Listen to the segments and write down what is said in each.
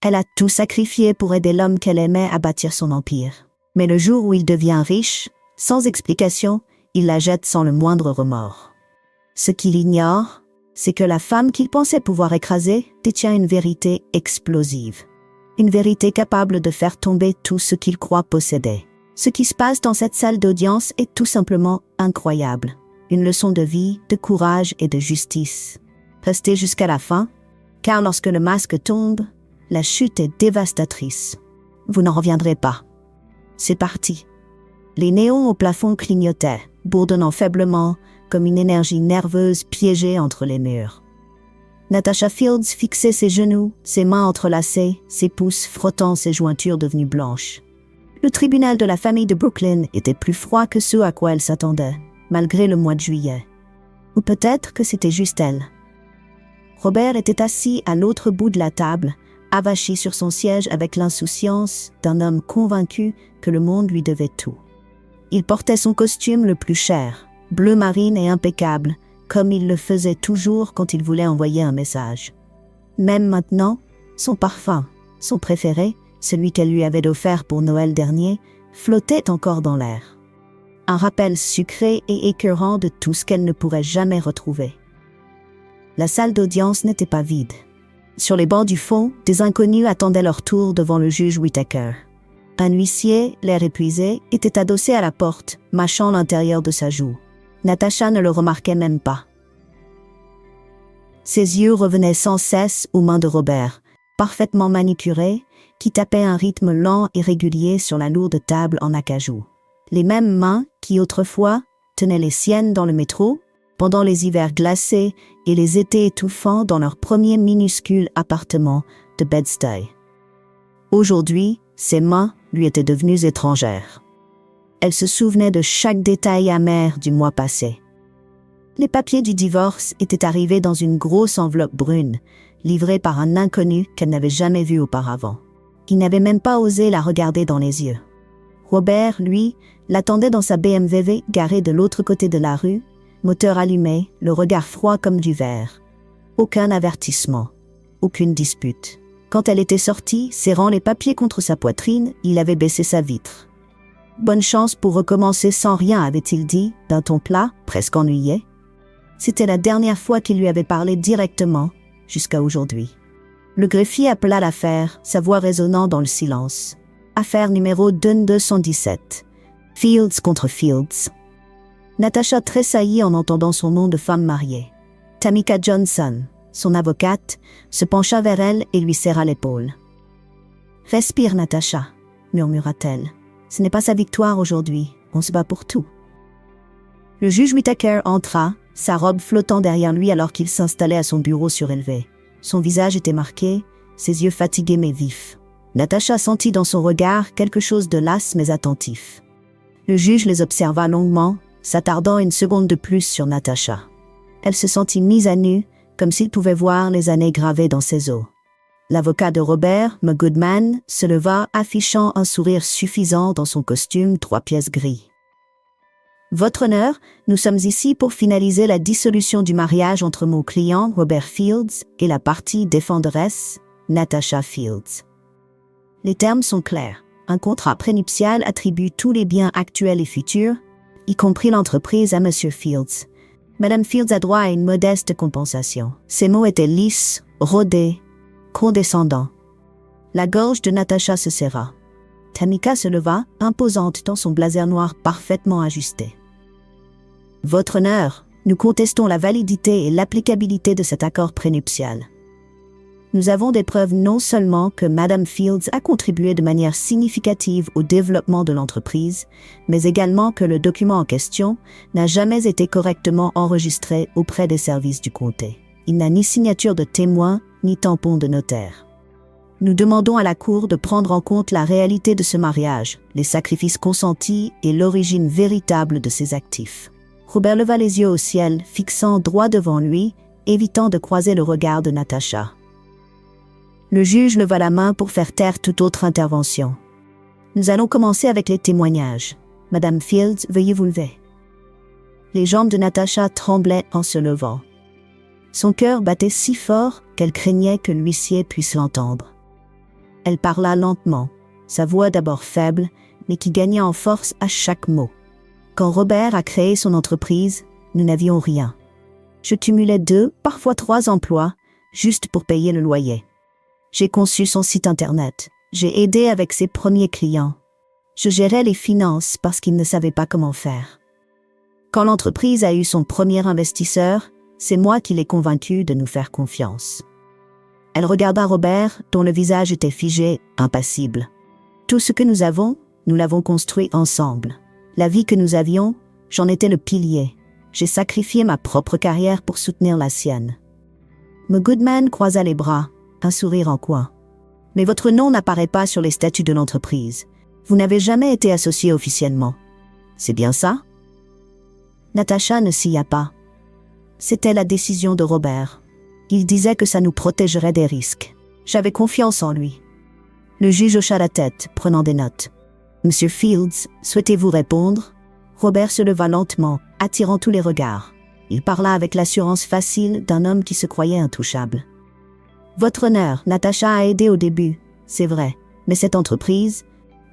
Elle a tout sacrifié pour aider l'homme qu'elle aimait à bâtir son empire. Mais le jour où il devient riche, sans explication, il la jette sans le moindre remords. Ce qu'il ignore, c'est que la femme qu'il pensait pouvoir écraser détient une vérité explosive. Une vérité capable de faire tomber tout ce qu'il croit posséder. Ce qui se passe dans cette salle d'audience est tout simplement incroyable. Une leçon de vie, de courage et de justice. Restez jusqu'à la fin, car lorsque le masque tombe, la chute est dévastatrice. Vous n'en reviendrez pas. C'est parti. Les néons au plafond clignotaient, bourdonnant faiblement, comme une énergie nerveuse piégée entre les murs. Natasha Fields fixait ses genoux, ses mains entrelacées, ses pouces frottant ses jointures devenues blanches. Le tribunal de la famille de Brooklyn était plus froid que ce à quoi elle s'attendait, malgré le mois de juillet. Ou peut-être que c'était juste elle. Robert était assis à l'autre bout de la table, avachi sur son siège avec l'insouciance d'un homme convaincu que le monde lui devait tout. Il portait son costume le plus cher, bleu marine et impeccable, comme il le faisait toujours quand il voulait envoyer un message. Même maintenant, son parfum, son préféré, celui qu'elle lui avait offert pour Noël dernier, flottait encore dans l'air. Un rappel sucré et écœurant de tout ce qu'elle ne pourrait jamais retrouver. La salle d'audience n'était pas vide. Sur les bancs du fond, des inconnus attendaient leur tour devant le juge Whittaker. Un huissier, l'air épuisé, était adossé à la porte, mâchant l'intérieur de sa joue. Natasha ne le remarquait même pas. Ses yeux revenaient sans cesse aux mains de Robert, parfaitement manicurées, qui tapaient un rythme lent et régulier sur la lourde table en acajou. Les mêmes mains qui, autrefois, tenaient les siennes dans le métro, pendant les hivers glacés et les étés étouffants dans leur premier minuscule appartement de Bed-Stuy. Aujourd'hui, ses mains lui étaient devenues étrangères. Elle se souvenait de chaque détail amer du mois passé. Les papiers du divorce étaient arrivés dans une grosse enveloppe brune, livrée par un inconnu qu'elle n'avait jamais vu auparavant. Il n'avait même pas osé la regarder dans les yeux. Robert, lui, l'attendait dans sa BMW garée de l'autre côté de la rue, moteur allumé, le regard froid comme du verre. Aucun avertissement, aucune dispute. Quand elle était sortie, serrant les papiers contre sa poitrine, il avait baissé sa vitre. « Bonne chance pour recommencer sans rien », avait-il dit, d'un ton plat, presque ennuyé. C'était la dernière fois qu'il lui avait parlé directement, jusqu'à aujourd'hui. Le greffier appela l'affaire, sa voix résonnant dans le silence. Affaire numéro 2217. Fields contre Fields. Natasha tressaillit en entendant son nom de femme mariée. Tamika Johnson, son avocate, se pencha vers elle et lui serra l'épaule. « Respire, Natasha, » murmura-t-elle. « Ce n'est pas sa victoire aujourd'hui, on se bat pour tout. » Le juge Whittaker entra, sa robe flottant derrière lui alors qu'il s'installait à son bureau surélevé. Son visage était marqué, ses yeux fatigués mais vifs. Natasha sentit dans son regard quelque chose de las mais attentif. Le juge les observa longuement, s'attardant une seconde de plus sur Natasha. Elle se sentit mise à nu, comme s'il pouvait voir les années gravées dans ses os. L'avocat de Robert, Goodman, se leva, affichant un sourire suffisant dans son costume 3 pièces gris. « Votre honneur, nous sommes ici pour finaliser la dissolution du mariage entre mon client, Robert Fields, et la partie défenderesse, Natasha Fields. Les termes sont clairs. Un contrat prénuptial attribue tous les biens actuels et futurs, y compris l'entreprise à M. Fields. Mme Fields a droit à une modeste compensation. » Ces mots étaient lisses, rodés, condescendants. La gorge de Natasha se serra. Tamika se leva, imposante dans son blazer noir parfaitement ajusté. « Votre honneur, nous contestons la validité et l'applicabilité de cet accord prénuptial. Nous avons des preuves non seulement que Mme Fields a contribué de manière significative au développement de l'entreprise, mais également que le document en question n'a jamais été correctement enregistré auprès des services du comté. Il n'a ni signature de témoin, ni tampon de notaire. Nous demandons à la Cour de prendre en compte la réalité de ce mariage, les sacrifices consentis et l'origine véritable de ses actifs. » Robert leva les yeux au ciel, fixant droit devant lui, évitant de croiser le regard de Natasha. Le juge leva la main pour faire taire toute autre intervention. « Nous allons commencer avec les témoignages. Madame Fields, veuillez vous lever. » Les jambes de Natasha tremblaient en se levant. Son cœur battait si fort qu'elle craignait que l'huissier puisse l'entendre. Elle parla lentement, sa voix d'abord faible, mais qui gagnait en force à chaque mot. Quand Robert a créé son entreprise, nous n'avions rien. Je cumulais 2, parfois 3 emplois, juste pour payer le loyer. J'ai conçu son site internet. J'ai aidé avec ses premiers clients. Je gérais les finances parce qu'il ne savait pas comment faire. Quand l'entreprise a eu son premier investisseur, c'est moi qui l'ai convaincu de nous faire confiance. Elle regarda Robert, dont le visage était figé, impassible. Tout ce que nous avons, nous l'avons construit ensemble. La vie que nous avions, j'en étais le pilier. J'ai sacrifié ma propre carrière pour soutenir la sienne. M. Goodman croisa les bras, un sourire en coin. Mais votre nom n'apparaît pas sur les statuts de l'entreprise. Vous n'avez jamais été associé officiellement. C'est bien ça? Natacha ne sia pas. C'était la décision de Robert. Il disait que ça nous protégerait des risques. J'avais confiance en lui. Le juge hocha la tête, prenant des notes. Monsieur Fields, souhaitez-vous répondre? Robert se leva lentement, attirant tous les regards. Il parla avec l'assurance facile d'un homme qui se croyait intouchable. Votre honneur, Natacha a aidé au début, c'est vrai, mais cette entreprise,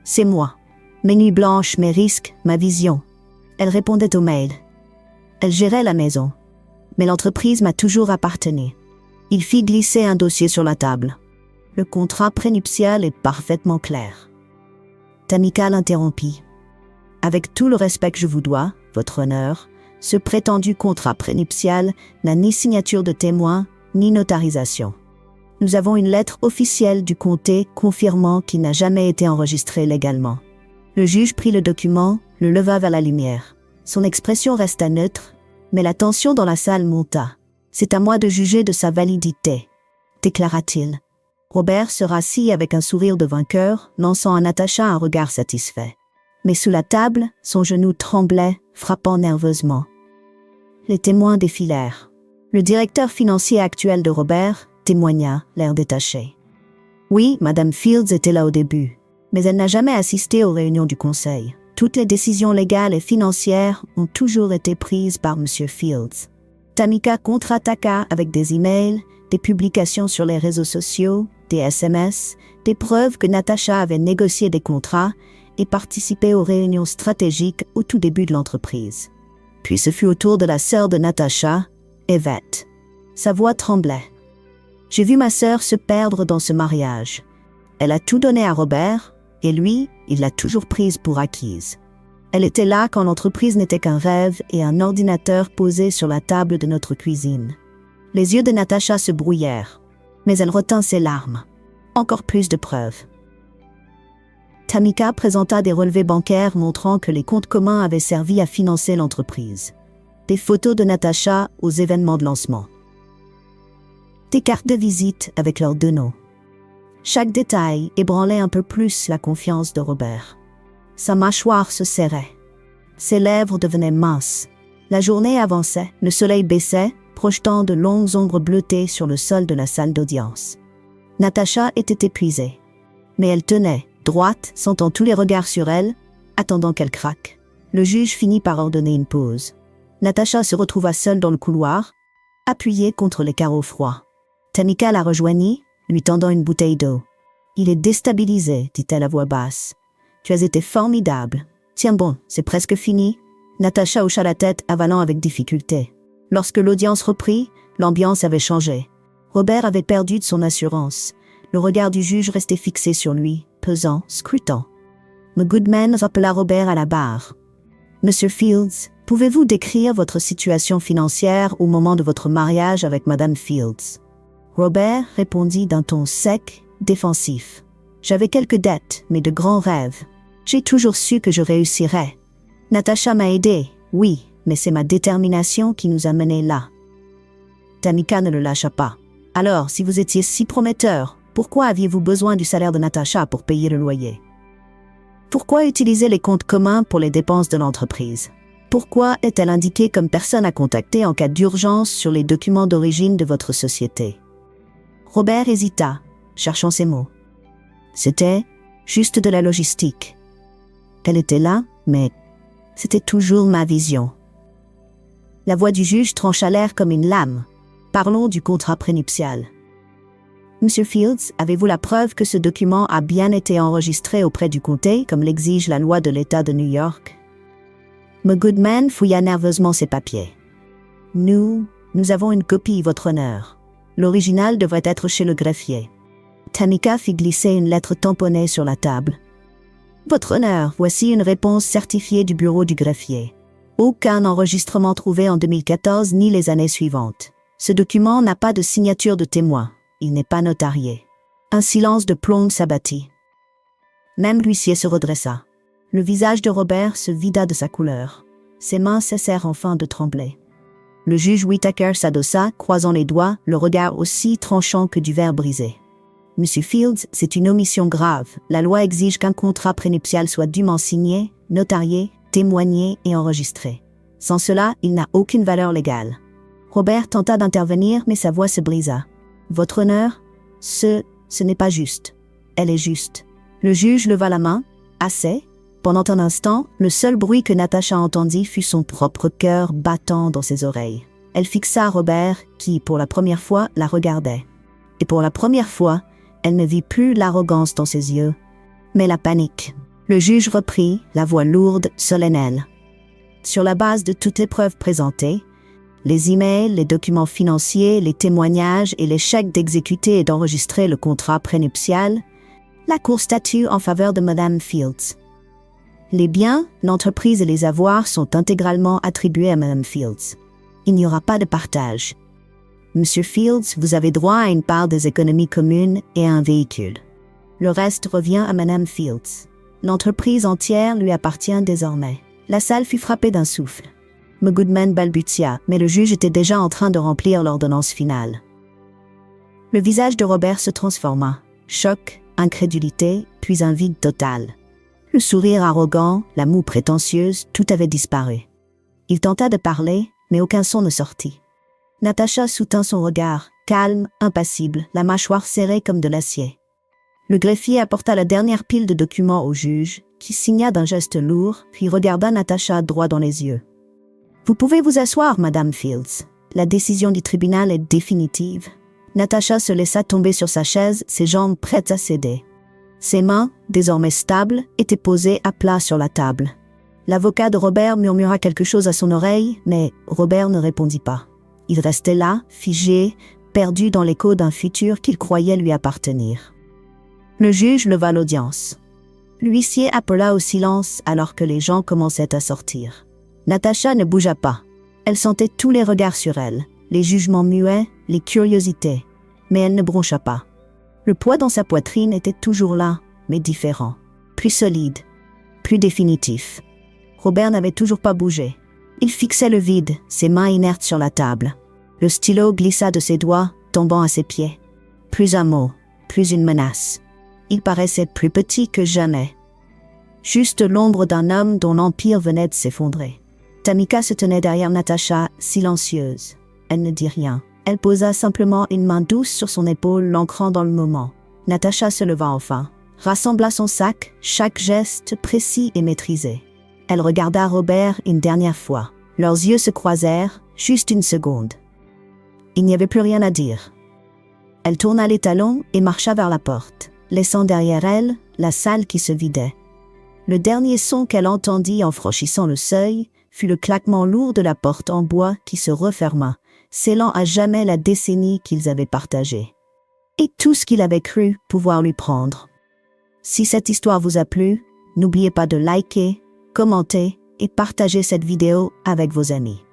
c'est moi. Mes nuits blanches, mes risques, ma vision. Elle répondait aux mails. Elle gérait la maison. Mais l'entreprise m'a toujours appartenu. Il fit glisser un dossier sur la table. Le contrat prénuptial est parfaitement clair. Tamika l'interrompit. Avec tout le respect que je vous dois, votre honneur, ce prétendu contrat prénuptial n'a ni signature de témoin, ni notarisation. Nous avons une lettre officielle du comté confirmant qu'il n'a jamais été enregistré légalement. Le juge prit le document, le leva vers la lumière. Son expression resta neutre, mais la tension dans la salle monta. C'est à moi de juger de sa validité, déclara-t-il. Robert se rassit avec un sourire de vainqueur, lançant à Natacha un regard satisfait. Mais sous la table, son genou tremblait, frappant nerveusement. Les témoins défilèrent. Le directeur financier actuel de Robert témoigna, l'air détaché. Oui, Madame Fields était là au début, mais elle n'a jamais assisté aux réunions du conseil. Toutes les décisions légales et financières ont toujours été prises par Monsieur Fields. Tamika contre-attaqua avec des emails, des publications sur les réseaux sociaux, des SMS, des preuves que Natacha avait négocié des contrats et participé aux réunions stratégiques au tout début de l'entreprise. Puis ce fut au tour de la sœur de Natacha, Yvette. Sa voix tremblait. J'ai vu ma sœur se perdre dans ce mariage. Elle a tout donné à Robert, et lui, il l'a toujours prise pour acquise. Elle était là quand l'entreprise n'était qu'un rêve et un ordinateur posé sur la table de notre cuisine. Les yeux de Natacha se brouillèrent, mais elle retint ses larmes. Encore plus de preuves. Tamika présenta des relevés bancaires montrant que les comptes communs avaient servi à financer l'entreprise. Des photos de Natacha aux événements de lancement. Des cartes de visite avec leurs 2 noms. Chaque détail ébranlait un peu plus la confiance de Robert. Sa mâchoire se serrait. Ses lèvres devenaient minces. La journée avançait, le soleil baissait, projetant de longues ombres bleutées sur le sol de la salle d'audience. Natacha était épuisée. Mais elle tenait, droite, sentant tous les regards sur elle, attendant qu'elle craque. Le juge finit par ordonner une pause. Natacha se retrouva seule dans le couloir, appuyée contre les carreaux froids. Tamika la rejoignit, lui tendant une bouteille d'eau. « Il est déstabilisé, dit-elle à voix basse. Tu as été formidable. Tiens bon, c'est presque fini. » Natacha hocha la tête, avalant avec difficulté. Lorsque l'audience reprit, l'ambiance avait changé. Robert avait perdu de son assurance. Le regard du juge restait fixé sur lui, pesant, scrutant. M. Goodman rappela Robert à la barre. « Monsieur Fields, pouvez-vous décrire votre situation financière au moment de votre mariage avec Madame Fields ?» Robert répondit d'un ton sec, défensif. « J'avais quelques dettes, mais de grands rêves. J'ai toujours su que je réussirais. Natacha m'a aidé, oui, mais c'est ma détermination qui nous a menés là. » Tamika ne le lâcha pas. « Alors, si vous étiez si prometteur, pourquoi aviez-vous besoin du salaire de Natacha pour payer le loyer? Pourquoi utiliser les comptes communs pour les dépenses de l'entreprise? Pourquoi est-elle indiquée comme personne à contacter en cas d'urgence sur les documents d'origine de votre société? » Robert hésita, cherchant ses mots. C'était juste de la logistique. Elle était là, mais c'était toujours ma vision. La voix du juge trancha l'air comme une lame. Parlons du contrat prénuptial. Monsieur Fields, avez-vous la preuve que ce document a bien été enregistré auprès du comté, comme l'exige la loi de l'État de New York? M. Goodman fouilla nerveusement ses papiers. Nous avons une copie, votre honneur. L'original devrait être chez le greffier. Tamika fit glisser une lettre tamponnée sur la table. Votre honneur, voici une réponse certifiée du bureau du greffier. Aucun enregistrement trouvé en 2014 ni les années suivantes. Ce document n'a pas de signature de témoin. Il n'est pas notarié. Un silence de plomb s'abattit. Même l'huissier se redressa. Le visage de Robert se vida de sa couleur. Ses mains cessèrent enfin de trembler. Le juge Whittaker s'adossa, croisant les doigts, le regard aussi tranchant que du verre brisé. Monsieur Fields, c'est une omission grave. La loi exige qu'un contrat prénuptial soit dûment signé, notarié, témoigné et enregistré. Sans cela, il n'a aucune valeur légale. Robert tenta d'intervenir, mais sa voix se brisa. Votre honneur, ce n'est pas juste. Elle est juste. Le juge leva la main. Assez. Pendant un instant, le seul bruit que Natacha entendit fut son propre cœur battant dans ses oreilles. Elle fixa Robert, qui, pour la première fois, la regardait. Et pour la première fois, elle ne vit plus l'arrogance dans ses yeux, mais la panique. Le juge reprit, la voix lourde, solennelle. Sur la base de toutes les preuves présentées, les emails, les documents financiers, les témoignages et les chèques d'exécuter et d'enregistrer le contrat prénuptial, la Cour statue en faveur de Mme Fields. Les biens, l'entreprise et les avoirs sont intégralement attribués à Mme Fields. Il n'y aura pas de partage. Monsieur Fields, vous avez droit à une part des économies communes et à un véhicule. Le reste revient à Mme Fields. L'entreprise entière lui appartient désormais. La salle fut frappée d'un souffle. M. Goodman balbutia, mais le juge était déjà en train de remplir l'ordonnance finale. Le visage de Robert se transforma. Choc, incrédulité, puis un vide total. Le sourire arrogant, la moue prétentieuse, tout avait disparu. Il tenta de parler, mais aucun son ne sortit. Natacha soutint son regard, calme, impassible, la mâchoire serrée comme de l'acier. Le greffier apporta la dernière pile de documents au juge, qui signa d'un geste lourd, puis regarda Natacha droit dans les yeux. « Vous pouvez vous asseoir, Madame Fields. La décision du tribunal est définitive. » Natacha se laissa tomber sur sa chaise, ses jambes prêtes à céder. Ses mains, désormais stables, étaient posées à plat sur la table. L'avocat de Robert murmura quelque chose à son oreille, mais Robert ne répondit pas. Il restait là, figé, perdu dans l'écho d'un futur qu'il croyait lui appartenir. Le juge leva l'audience. L'huissier appela au silence alors que les gens commençaient à sortir. Natacha ne bougea pas. Elle sentait tous les regards sur elle, les jugements muets, les curiosités, mais elle ne broncha pas. Le poids dans sa poitrine était toujours là, mais différent, plus solide, plus définitif. Robert n'avait toujours pas bougé. Il fixait le vide, ses mains inertes sur la table. Le stylo glissa de ses doigts, tombant à ses pieds. Plus un mot, plus une menace. Il paraissait plus petit que jamais. Juste l'ombre d'un homme dont l'empire venait de s'effondrer. Tamika se tenait derrière Natacha, silencieuse. Elle ne dit rien. Elle posa simplement une main douce sur son épaule, l'ancrant dans le moment. Natacha se leva enfin, rassembla son sac, chaque geste précis et maîtrisé. Elle regarda Robert une dernière fois. Leurs yeux se croisèrent, juste une seconde. Il n'y avait plus rien à dire. Elle tourna les talons et marcha vers la porte, laissant derrière elle la salle qui se vidait. Le dernier son qu'elle entendit en franchissant le seuil fut le claquement lourd de la porte en bois qui se referma, scellant à jamais la décennie qu'ils avaient partagée. Et tout ce qu'il avait cru pouvoir lui prendre. Si cette histoire vous a plu, n'oubliez pas de liker, commenter et partager cette vidéo avec vos amis.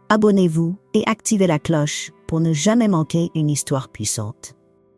Abonnez-vous et activez la cloche pour ne jamais manquer une histoire puissante.